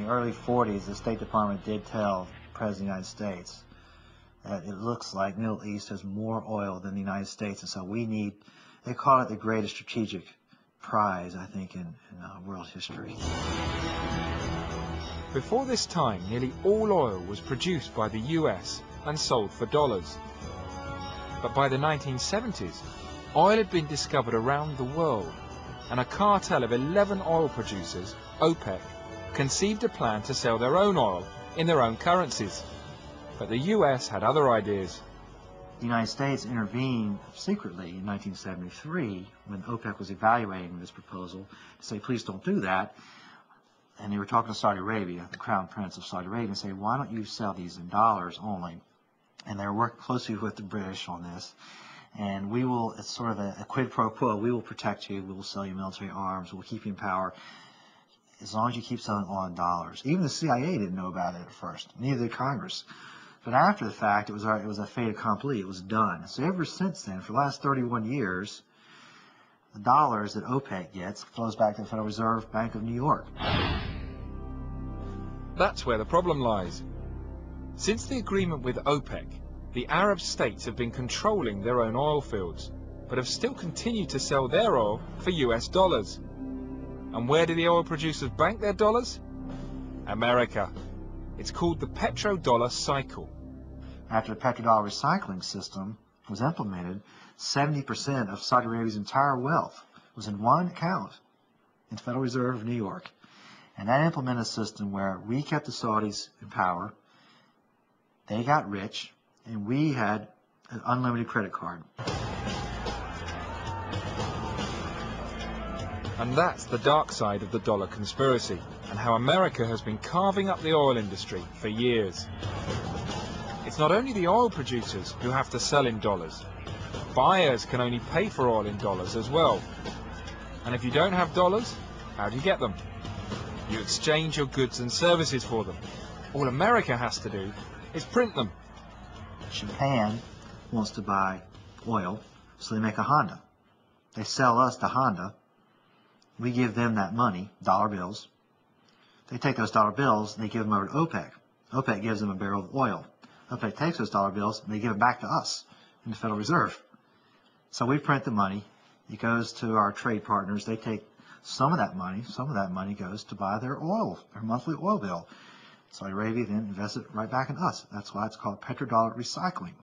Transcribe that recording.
early 40s, the State Department did tell the President of the United States that it looks like the Middle East has more oil than the United States, and so we need, they call it the greatest strategic prize, I think, in world history. Before this time, nearly all oil was produced by the US and sold for dollars. But by the 1970s, oil had been discovered around the world, and a cartel of 11 oil producers, OPEC, conceived a plan to sell their own oil in their own currencies. But the US had other ideas. The United States intervened secretly in 1973 when OPEC was evaluating this proposal to say, please don't do that. And they were talking to Saudi Arabia, the Crown Prince of Saudi Arabia, and say, why don't you sell these in dollars only? And they were working closely with the British on this. And we will, it's sort of a quid pro quo, we will protect you, we will sell you military arms, we'll keep you in power, as long as you keep selling oil in dollars. Even the CIA didn't know about it at first, neither did Congress. But after the fact, it was a fait accompli, it was done. So ever since then, for the last 31 years, the dollars that OPEC gets flows back to the Federal Reserve Bank of New York. That's where the problem lies. Since the agreement with OPEC, the Arab states have been controlling their own oil fields, but have still continued to sell their oil for US dollars. And where do the oil producers bank their dollars? America. It's called the petrodollar cycle. After the petrodollar recycling system was implemented, 70% of Saudi Arabia's entire wealth was in one account in the Federal Reserve of New York. And that implemented a system where we kept the Saudis in power, they got rich, and we had an unlimited credit card. And that's the dark side of the dollar conspiracy, and how America has been carving up the oil industry for years. It's not only the oil producers who have to sell in dollars. Buyers can only pay for oil in dollars as well. And if you don't have dollars, how do you get them? You exchange your goods and services for them. All America has to do is print them. Japan wants to buy oil, so they make a Honda. They sell us the Honda. We give them that money, dollar bills. They take those dollar bills and they give them over to OPEC. OPEC gives them a barrel of oil. OPEC takes those dollar bills and they give them back to us in the Federal Reserve. So we print the money. It goes to our trade partners. They take some of that money. Some of that money goes to buy their oil, their monthly oil bill. Saudi Arabia then invests it right back in us. That's why it's called petrodollar recycling.